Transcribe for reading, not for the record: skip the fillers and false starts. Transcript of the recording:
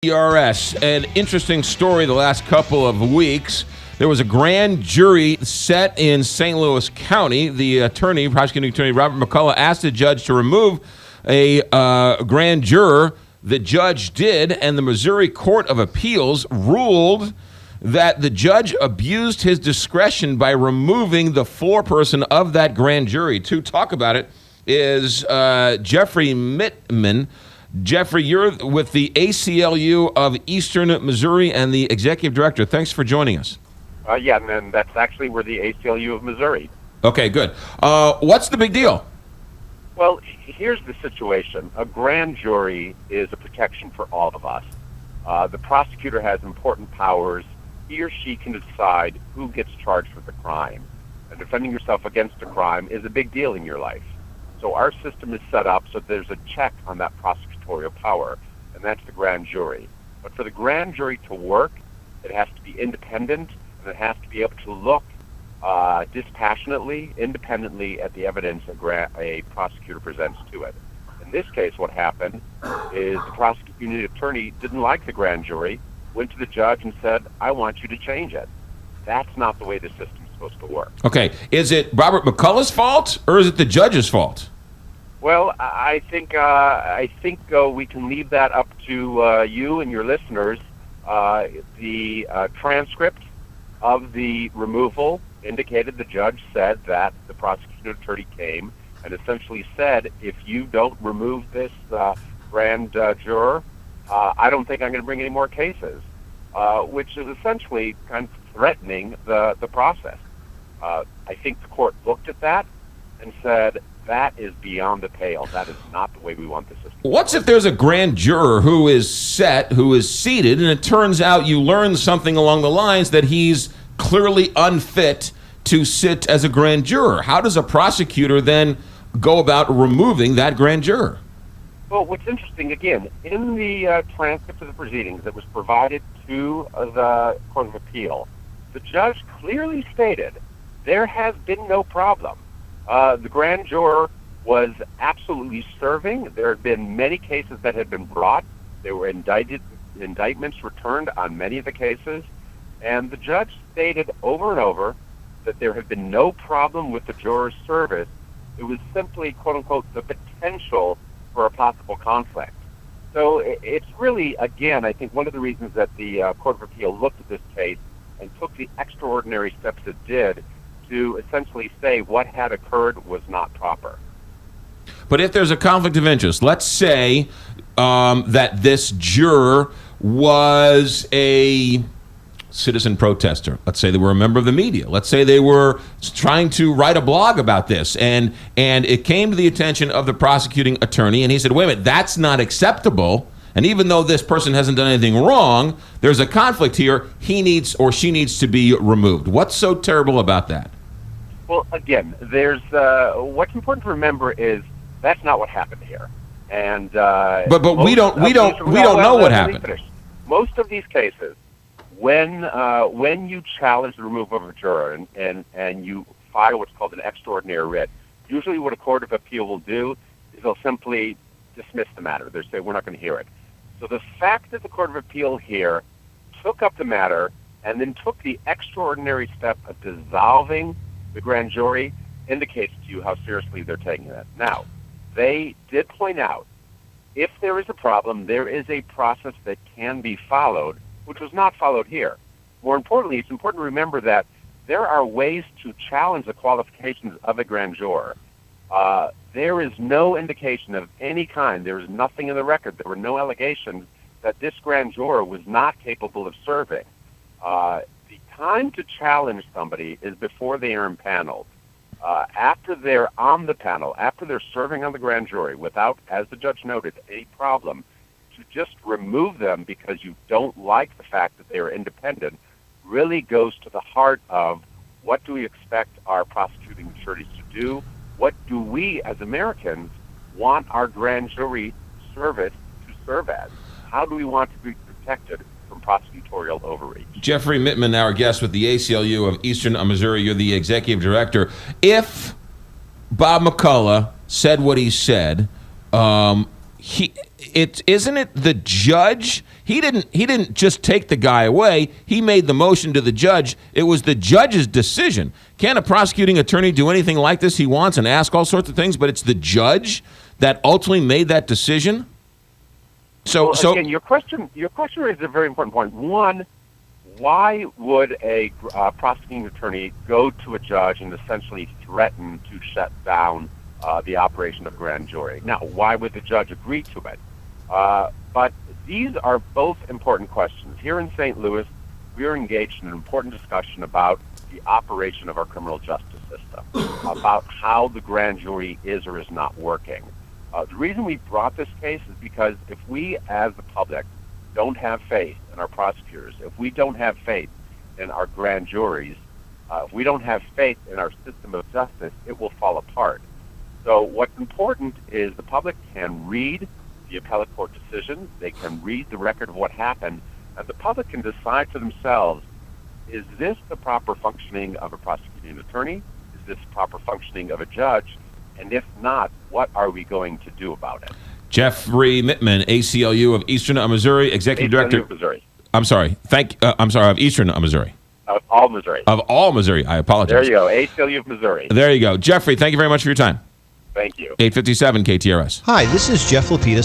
ERS, an interesting story the last couple of weeks. There was a grand jury set in St. Louis County. The prosecuting attorney Robert McCullough, asked the judge to remove a grand juror. The judge did, and the Missouri Court of Appeals ruled that the judge abused his discretion by removing the foreperson of that grand jury. To talk about it is Jeffrey Mittman. Jeffrey, you're with the ACLU of Eastern Missouri and the executive director. Thanks for joining us. Yeah, and that's actually we're the ACLU of Missouri. Okay, good. What's the big deal? Well, here's the situation. A grand jury is a protection for all of us. The prosecutor has important powers. He or she can decide who gets charged with the crime. And defending yourself against a crime is a big deal in your life. So our system is set up so there's a check on that prosecutorial power, and that's the grand jury. But for the grand jury to work, it has to be independent, and it has to be able to look dispassionately, independently at the evidence a prosecutor presents to it. In this case, what happened is the prosecuting attorney didn't like the grand jury, went to the judge and said, I want you to change it. That's not the way the system is supposed to work. Okay, is it Robert McCullough's fault, or is it the judge's fault? Well, I think we can leave that up to you and your listeners. The transcript of the removal indicated the judge said that the prosecuting attorney came and essentially said, if you don't remove this grand juror, I don't think I'm going to bring any more cases, which is essentially kind of threatening the process. I think the court looked at that and said, that is beyond the pale. That is not the way we want the system. What's if there's a grand juror who is seated, and it turns out you learn something along the lines that he's clearly unfit to sit as a grand juror? How does a prosecutor then go about removing that grand juror? Well, what's interesting, again, in the transcript of the proceedings that was provided to the Court of Appeal, the judge clearly stated there has been no problem. The grand juror was absolutely serving. There had been many cases that had been brought. There were indictments returned on many of the cases. And the judge stated over and over that there had been no problem with the juror's service. It was simply, quote unquote, the potential for a possible conflict. So it's really, again, I think one of the reasons that the Court of Appeal looked at this case and took the extraordinary steps it did to essentially say what had occurred was not proper. But if there's a conflict of interest, let's say that this juror was a citizen protester. Let's say they were a member of the media. Let's say they were trying to write a blog about this, and it came to the attention of the prosecuting attorney, and he said, wait a minute, that's not acceptable. And even though this person hasn't done anything wrong, there's a conflict here. He needs or she needs to be removed. What's so terrible about that? Well, again, there's what's important to remember is that's not what happened here. And but we don't know what happened. Most of these cases, when you challenge the removal of a juror and you file what's called an extraordinary writ, usually what a court of appeal will do is they'll simply dismiss the matter. They'll say, we're not going to hear it. So the fact that the Court of Appeal here took up the matter and then took the extraordinary step of dissolving the grand jury indicates to you how seriously they're taking it. Now, they did point out, if there is a problem, there is a process that can be followed, which was not followed here. More importantly, it's important to remember that there are ways to challenge the qualifications of a grand juror. There is no indication of any kind. There is nothing in the record. There were no allegations that this grand juror was not capable of serving. The time to challenge somebody is before they are impaneled. After they're on the panel, after they're serving on the grand jury without, as the judge noted, any problem, to just remove them because you don't like the fact that they are independent really goes to the heart of what do we expect our prosecuting attorneys to do? What do we as Americans want our grand jury service to serve as? How do we want to be protected from prosecutorial overreach? Jeffrey Mittman, our guest with the ACLU of Eastern Missouri. You're the executive director. If Bob McCullough said what he said, isn't it the judge? He didn't just take the guy away. He made the motion to the judge. It was the judge's decision. Can a prosecuting attorney do anything like this he wants and ask all sorts of things, but it's the judge that ultimately made that decision? So again, your question raises a very important point. One, why would a prosecuting attorney go to a judge and essentially threaten to shut down the operation of grand jury? Now, why would the judge agree to it? But these are both important questions. Here in St. Louis, we are engaged in an important discussion about the operation of our criminal justice system, about how the grand jury is or is not working. The reason we brought this case is because if we, as the public, don't have faith in our prosecutors, if we don't have faith in our grand juries, if we don't have faith in our system of justice, it will fall apart. So what's important is the public can read the appellate court decision, they can read the record of what happened, and the public can decide for themselves, is this the proper functioning of a prosecuting attorney? Is this proper functioning of a judge? And if not, what are we going to do about it? Jeffrey Mittman, ACLU of Eastern Missouri, Executive Director. Of Missouri. I'm sorry. Of Eastern Missouri. Of all Missouri. Of all Missouri. I apologize. There you go. ACLU of Missouri. There you go. Jeffrey, thank you very much for your time. Thank you. 857 KTRS. Hi, this is Jeff Lapidus.